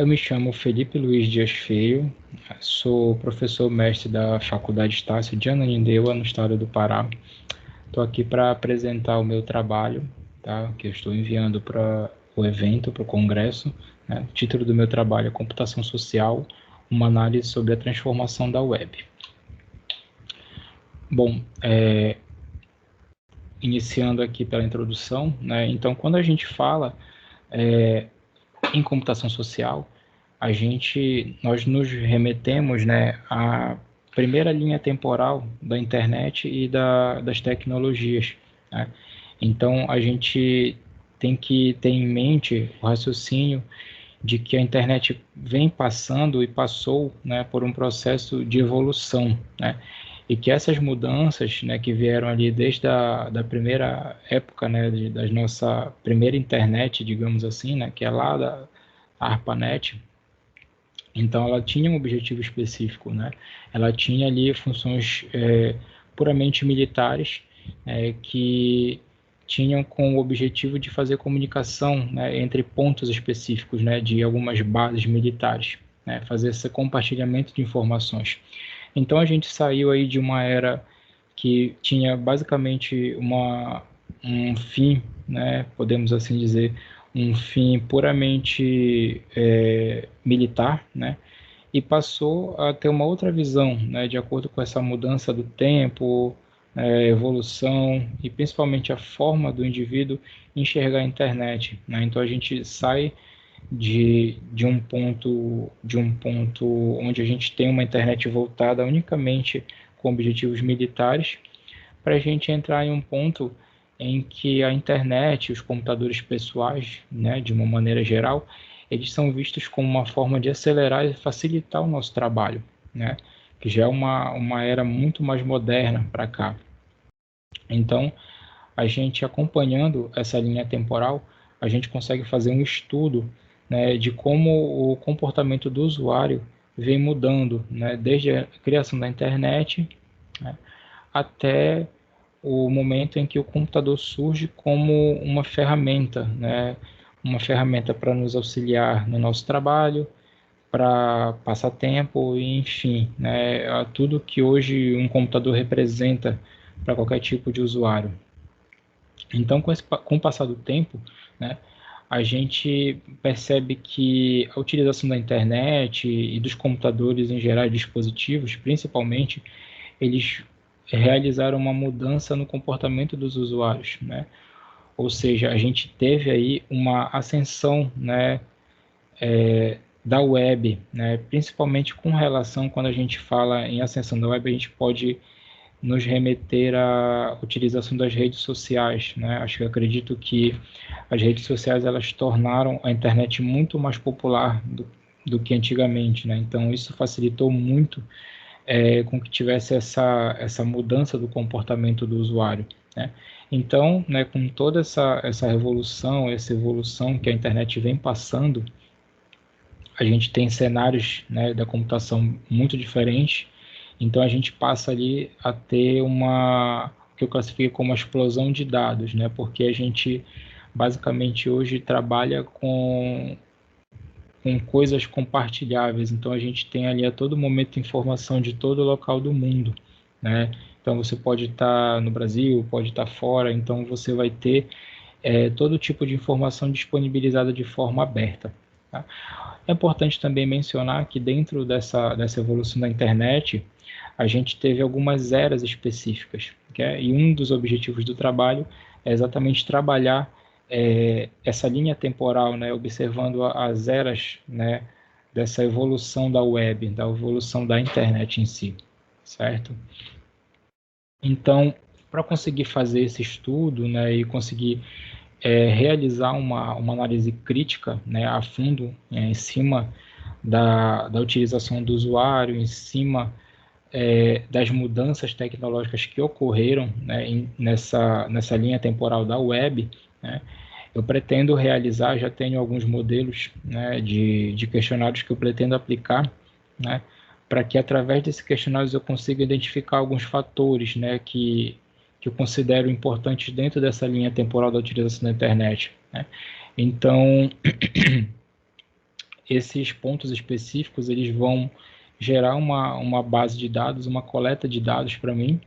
Eu me chamo Felipe Luiz Dias Feio, sou professor mestre da Faculdade Estácio de Ananindeua, no estado do Pará. Estou aqui para apresentar o meu trabalho, tá? Que eu estou enviando para o evento, para o congresso. Né? O título do meu trabalho é Computação Social, uma análise sobre a transformação da web. Bom, iniciando aqui pela introdução, né? Então, quando a gente fala em computação social, nós nos remetemos, né, à primeira linha temporal da internet e das tecnologias. Né? Então, a gente tem que ter em mente o raciocínio de que a internet vem passando e passou, né, por um processo de evolução, né? E que essas mudanças, né, que vieram ali desde da primeira época, né, da nossa primeira internet, digamos assim, né, que é lá da ARPANET. Então, ela tinha um objetivo específico, né? Ela tinha ali funções puramente militares, que tinham com o objetivo de fazer comunicação, né, entre pontos específicos, né, de algumas bases militares, né, fazer esse compartilhamento de informações. Então, a gente saiu aí de uma era que tinha basicamente um fim, né, podemos assim dizer, um fim puramente militar, né, e passou a ter uma outra visão, né, de acordo com essa mudança do tempo, evolução e principalmente a forma do indivíduo enxergar a internet. Né? Então a gente sai de um ponto onde a gente tem uma internet voltada unicamente com objetivos militares, para a gente entrar em um ponto em que a internet, os computadores pessoais, né, de uma maneira geral, eles são vistos como uma forma de acelerar e facilitar o nosso trabalho, né, que já é uma era muito mais moderna para cá. Então, a gente acompanhando essa linha temporal, a gente consegue fazer um estudo, né, de como o comportamento do usuário vem mudando, né, desde a criação da internet, né, até o momento em que o computador surge como uma ferramenta, né, uma ferramenta para nos auxiliar no nosso trabalho, para passar tempo, enfim, né, tudo que hoje um computador representa para qualquer tipo de usuário. Então, com o passar do tempo, né, a gente percebe que a utilização da internet e dos computadores em geral, dispositivos, principalmente, eles realizaram uma mudança no comportamento dos usuários, né? Ou seja, a gente teve aí uma ascensão, né, da web, né? Principalmente com relação, quando a gente fala em ascensão da web, a gente pode nos remeter à utilização das redes sociais, né? Acho que eu acredito que as redes sociais elas tornaram a internet muito mais popular do que antigamente, né? Então isso facilitou muito com que tivesse essa mudança do comportamento do usuário, né? Então, né, com toda essa revolução, essa evolução que a internet vem passando, a gente tem cenários, né, da computação muito diferentes. Então a gente passa ali a ter o que eu classifico como uma explosão de dados, né? Porque a gente basicamente hoje trabalha com coisas compartilháveis. Então a gente tem ali a todo momento informação de todo local do mundo, né? Então você pode estar no Brasil, pode estar fora, então você vai ter todo tipo de informação disponibilizada de forma aberta. Tá? É importante também mencionar que dentro dessa evolução da internet, a gente teve algumas eras específicas, e um dos objetivos do trabalho é exatamente trabalhar essa linha temporal, né, observando as eras, né, dessa evolução da web, da evolução da internet em si, certo? Então, para conseguir fazer esse estudo, né, e conseguir realizar uma análise crítica, né, a fundo, em cima da utilização do usuário, em cima das mudanças tecnológicas que ocorreram, né, nessa linha temporal da web, né, eu pretendo realizar, já tenho alguns modelos, né, de questionários que eu pretendo aplicar, né, para que através desses questionários eu consiga identificar alguns fatores, né, que eu considero importantes dentro dessa linha temporal da utilização da internet. Né. Então, esses pontos específicos, eles vão gerar uma base de dados, uma coleta de dados para mim,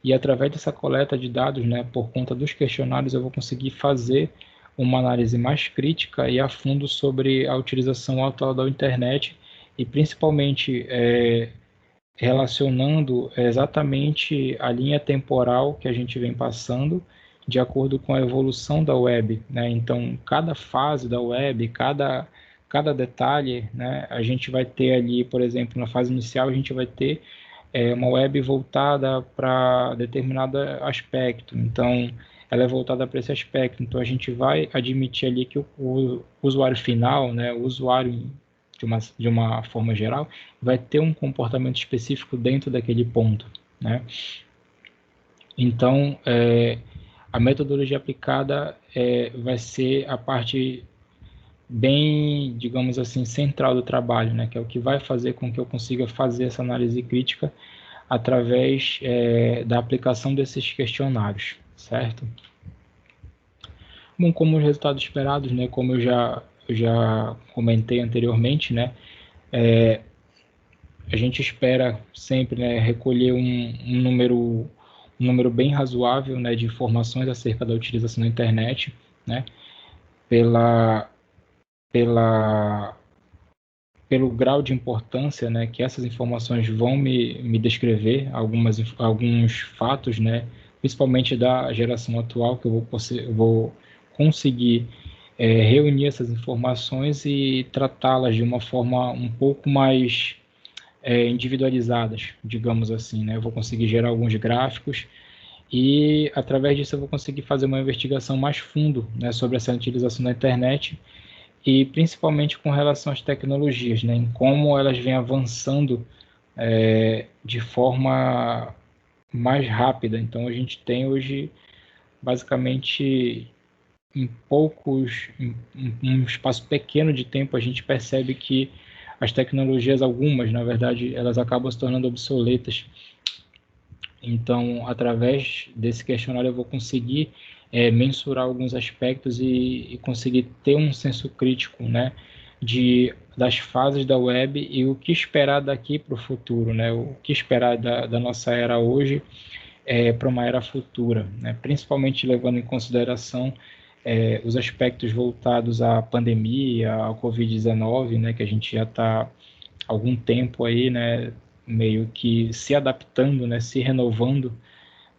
e através dessa coleta de dados, né, por conta dos questionários, eu vou conseguir fazer uma análise mais crítica e a fundo sobre a utilização atual da internet e principalmente relacionando exatamente a linha temporal que a gente vem passando de acordo com a evolução da web, né? Então, cada fase da web, cada detalhe, né? A gente vai ter ali, por exemplo, na fase inicial, a gente vai ter uma web voltada para determinado aspecto. Então, ela é voltada para esse aspecto. Então, a gente vai admitir ali que o usuário final, né, o usuário de uma forma geral, vai ter um comportamento específico dentro daquele ponto, né? Então, a metodologia aplicada vai ser a parte bem, digamos assim, central do trabalho, né? Que é o que vai fazer com que eu consiga fazer essa análise crítica através da aplicação desses questionários, certo? Bom, como os resultados esperados, né? Como eu já comentei anteriormente, né? A gente espera sempre, né, recolher um número bem razoável, né, de informações acerca da utilização da internet, né? Pela, pela, pelo grau de importância, né, que essas informações vão me descrever, alguns fatos, né, principalmente da geração atual, que eu vou conseguir reunir essas informações e tratá-las de uma forma um pouco mais individualizadas, digamos assim, né? Eu vou conseguir gerar alguns gráficos e, através disso, eu vou conseguir fazer uma investigação mais fundo, né, sobre essa utilização da internet e principalmente com relação às tecnologias, né, em como elas vêm avançando de forma mais rápida. Então, a gente tem hoje, basicamente, em um espaço pequeno de tempo, a gente percebe que as tecnologias, algumas, na verdade, elas acabam se tornando obsoletas. Então, através desse questionário, eu vou conseguir mensurar alguns aspectos e conseguir ter um senso crítico, né, das fases da web e o que esperar daqui para o futuro, né, o que esperar da nossa era hoje para uma era futura, né, principalmente levando em consideração os aspectos voltados à pandemia, ao Covid-19, né, que a gente já está há algum tempo aí, né, meio que se adaptando, né, se renovando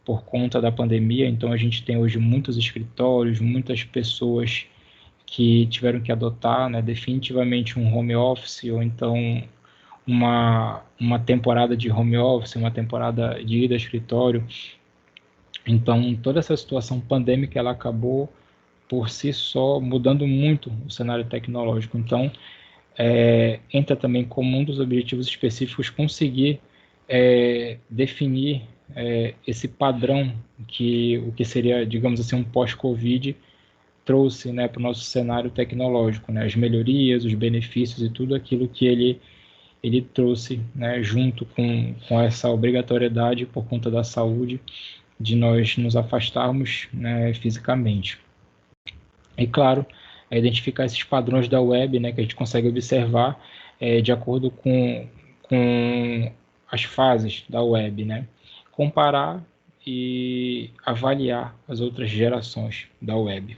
por conta da pandemia. Então, a gente tem hoje muitos escritórios, muitas pessoas que tiveram que adotar, né, definitivamente um home office, ou então uma temporada de home office, uma temporada de ida ao escritório. Então, toda essa situação pandêmica, ela acabou por si só mudando muito o cenário tecnológico. Então, entra também como um dos objetivos específicos conseguir definir esse padrão que o que seria, digamos assim, um pós-Covid trouxe, né, para o nosso cenário tecnológico, né, as melhorias, os benefícios e tudo aquilo que ele trouxe, né, junto com essa obrigatoriedade por conta da saúde de nós nos afastarmos, né, fisicamente. E, claro, identificar esses padrões da web, né, que a gente consegue observar de acordo com as fases da web, né? Comparar e avaliar as outras gerações da web.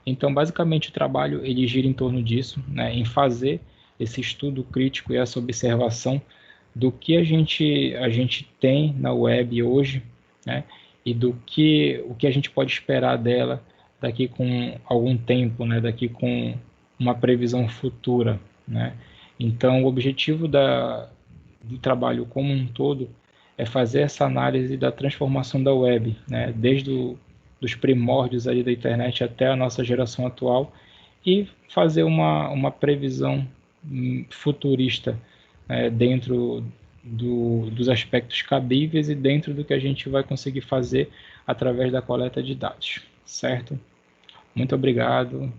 Então, basicamente, o trabalho ele gira em torno disso, né, em fazer esse estudo crítico e essa observação do que a gente tem na web hoje, né, e o que a gente pode esperar dela daqui com algum tempo, né, daqui com uma previsão futura, né. Então, o objetivo do trabalho como um todo é fazer essa análise da transformação da web, né, desde dos primórdios ali da internet até a nossa geração atual e fazer uma previsão futurista dentro dos aspectos cabíveis e dentro do que a gente vai conseguir fazer através da coleta de dados, certo? Muito obrigado.